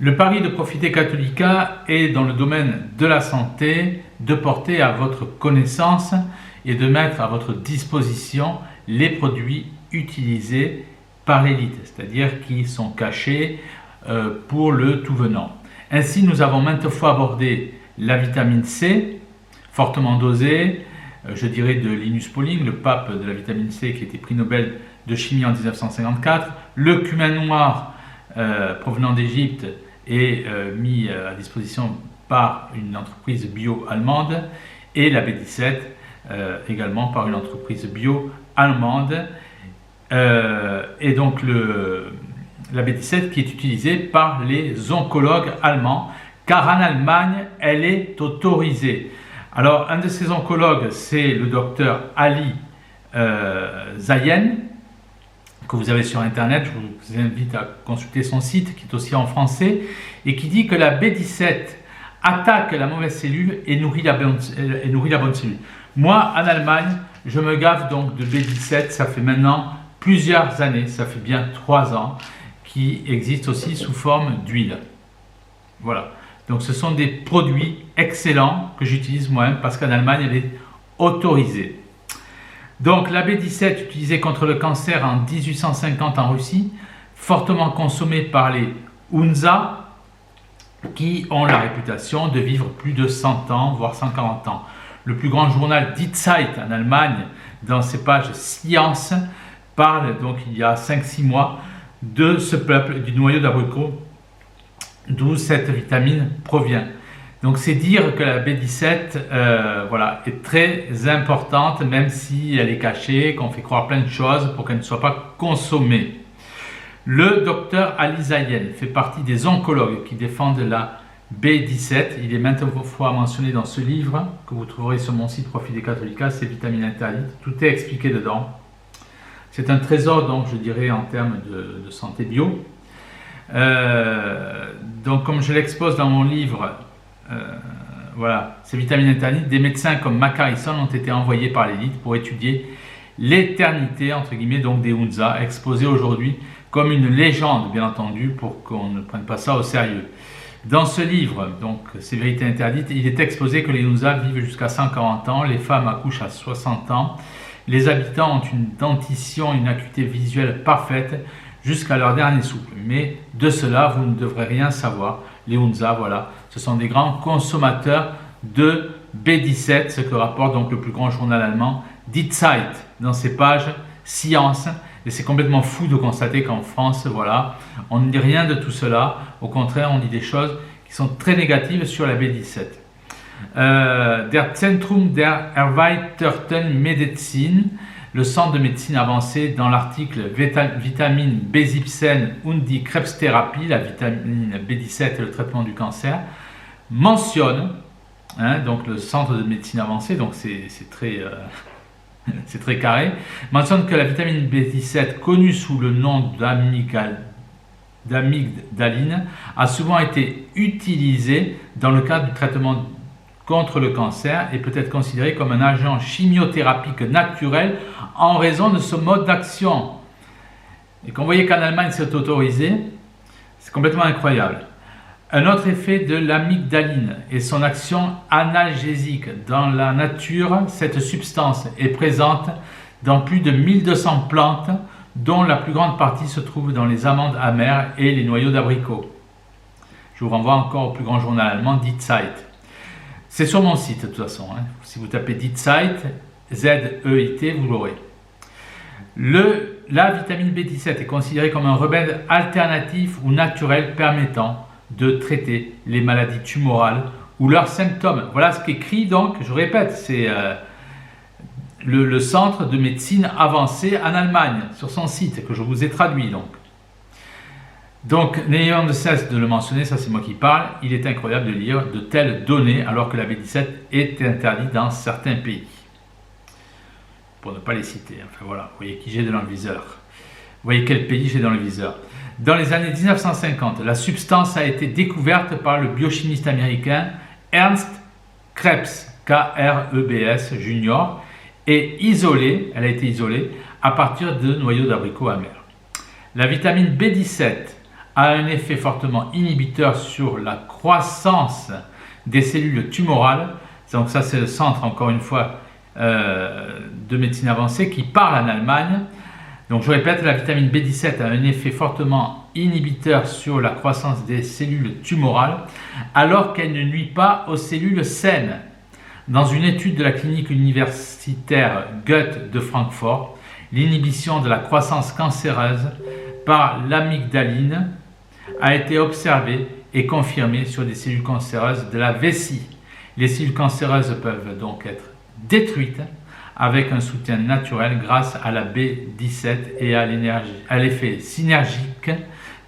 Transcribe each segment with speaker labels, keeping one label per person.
Speaker 1: Le pari de Profiter Catholica est dans le domaine de la santé, de porter à votre connaissance et de mettre à votre disposition les produits utilisés par l'élite, c'est-à-dire qui sont cachés pour le tout venant. Ainsi, nous avons maintes fois abordé la vitamine C, fortement dosée, je dirais de Linus Pauling, le pape de la vitamine C qui était prix Nobel de chimie en 1954, le cumin noir provenant d'Égypte et mis à disposition par une entreprise bio allemande, et la B17 également par une entreprise bio allemande, et donc la B17 qui est utilisée par les oncologues allemands, car en Allemagne elle est autorisée. Alors un de ces oncologues, c'est le docteur Ali Zayen, que vous avez sur internet. Je vous invite à consulter son site qui est aussi en français, et qui dit que la B17 attaque la mauvaise cellule et nourrit la bonne cellule. Moi, en Allemagne, je me gave donc de B17, ça fait maintenant plusieurs années, ça fait bien 3 ans, qui existe aussi sous forme d'huile. Voilà, donc ce sont des produits excellents que j'utilise moi-même parce qu'en Allemagne, elle est autorisée. Donc la B17 utilisée contre le cancer en 1850 en Russie, fortement consommée par les Hunza, qui ont la réputation de vivre plus de 100 ans, voire 140 ans. Le plus grand journal Die Zeit en Allemagne, dans ses pages Science, parle donc il y a 5-6 mois de ce peuple, du noyau d'abricot, d'où cette vitamine provient. Donc c'est dire que la B17 voilà, est très importante, même si elle est cachée, qu'on fait croire plein de choses pour qu'elle ne soit pas consommée. Le docteur Ali Zayen fait partie des oncologues qui défendent la B17. Il est maintes fois mentionné dans ce livre que vous trouverez sur mon site Profiter Catholica, c'est vitamines interdites. Tout est expliqué dedans. C'est un trésor, donc je dirais, en termes de santé bio. Donc comme je l'expose dans mon livre, voilà, ces vitamines interdites, des médecins comme Mac Harrison ont été envoyés par l'élite pour étudier l'éternité, entre guillemets, donc des Hunza, exposés aujourd'hui comme une légende, bien entendu, pour qu'on ne prenne pas ça au sérieux. Dans ce livre, donc ces vérités interdites, il est exposé que les Hunza vivent jusqu'à 140 ans, les femmes accouchent à 60 ans, les habitants ont une dentition, une acuité visuelle parfaite jusqu'à leur dernier souffle. Mais de cela, vous ne devrez rien savoir. Les Hunza, voilà, ce sont des grands consommateurs de B17, ce que rapporte donc le plus grand journal allemand, Die Zeit, dans ses pages Science. Et c'est complètement fou de constater qu'en France, voilà, on ne dit rien de tout cela. Au contraire, on dit des choses qui sont très négatives sur la B17. Der Zentrum der Erweiterten Medizin, le centre de médecine avancée, dans l'article Vitamine B17 und die Krebstherapie, la vitamine B17 et le traitement du cancer, mentionne, donc le centre de médecine avancée, donc c'est très, c'est très carré, mentionne que la vitamine B17, connue sous le nom d'amygdaline, a souvent été utilisée dans le cadre du traitement contre le cancer et peut être considérée comme un agent chimiothérapique naturel en raison de ce mode d'action. Et quand vous voyez qu'en Allemagne c'est autorisé, c'est complètement incroyable. Un autre effet de l'amygdaline est son action analgésique. Dans la nature, cette substance est présente dans plus de 1200 plantes, dont la plus grande partie se trouve dans les amandes amères et les noyaux d'abricot. Je vous renvoie encore au plus grand journal allemand, Die Zeit. C'est sur mon site de toute façon. Si vous tapez Die Zeit, Z-E-I-T, vous l'aurez. La vitamine B17 est considérée comme un remède alternatif ou naturel permettant de traiter les maladies tumorales ou leurs symptômes. Voilà ce qu'écrit donc, je répète, c'est le centre de médecine avancée en Allemagne, sur son site, que je vous ai traduit donc. Donc, n'ayant de cesse de le mentionner, ça c'est moi qui parle, il est incroyable de lire de telles données alors que la B17 est interdite dans certains pays. Pour ne pas les citer, enfin voilà, vous voyez qui j'ai dans le viseur. Vous voyez quel pays j'ai dans le viseur. Dans les années 1950, la substance a été découverte par le biochimiste américain Ernst Krebs, K-R-E-B-S, junior, et isolée, elle a été isolée à partir de noyaux d'abricots amers. La vitamine B17 a un effet fortement inhibiteur sur la croissance des cellules tumorales. Donc ça, c'est le centre, encore une fois, de médecine avancée qui parle en Allemagne. Donc je répète, la vitamine B17 a un effet fortement inhibiteur sur la croissance des cellules tumorales, alors qu'elle ne nuit pas aux cellules saines. Dans une étude de la clinique universitaire Goethe de Francfort, l'inhibition de la croissance cancéreuse par l'amygdaline a été observée et confirmée sur des cellules cancéreuses de la vessie. Les cellules cancéreuses peuvent donc être détruites avec un soutien naturel grâce à la B17 et à l'effet synergique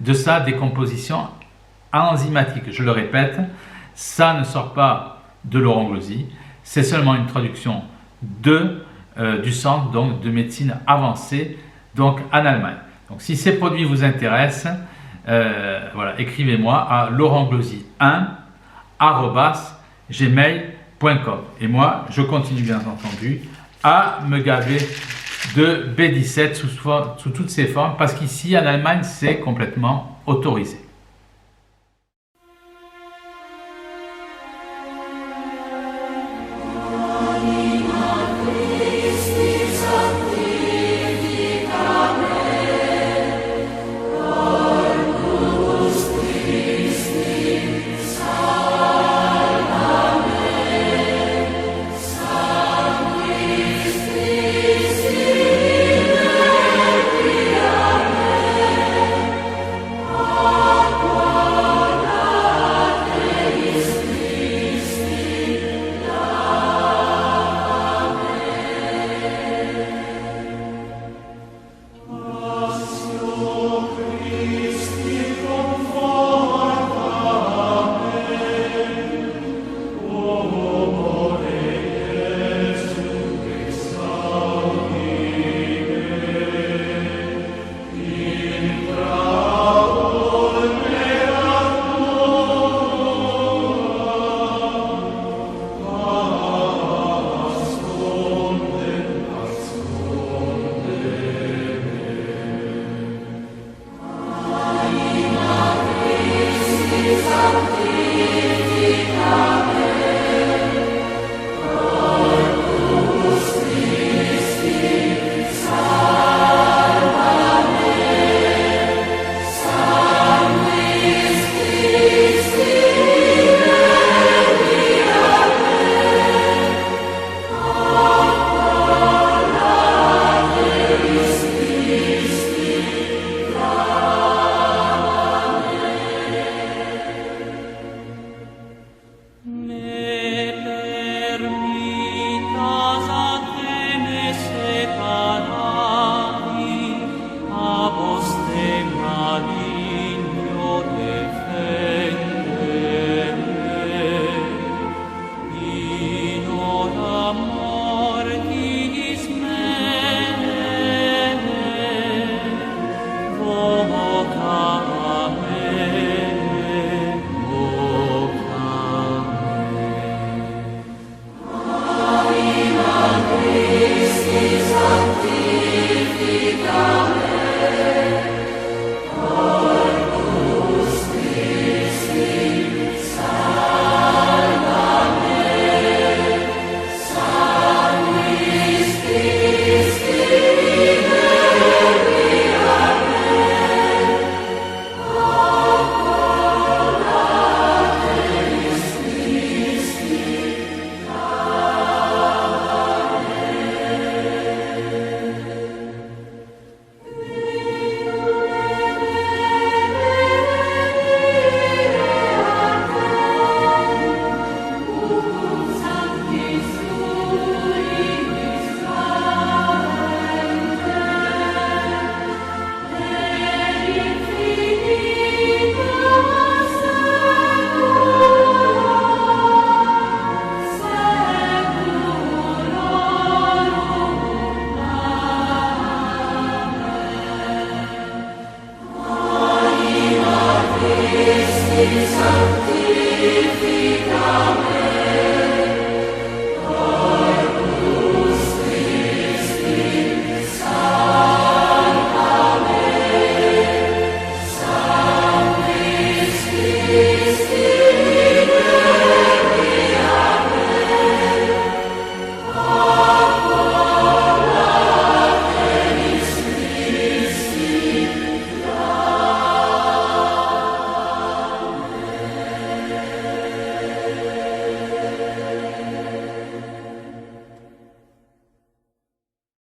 Speaker 1: de sa décomposition enzymatique. Je le répète, ça ne sort pas de l'oranglosie, c'est seulement une traduction du centre donc, de médecine avancée donc, en Allemagne. Donc, si ces produits vous intéressent, voilà, écrivez-moi à laurentglozy1@gmail.com. Et moi, je continue bien entendu à me gaver de B17 sous toutes ses formes, parce qu'ici en Allemagne, c'est complètement autorisé.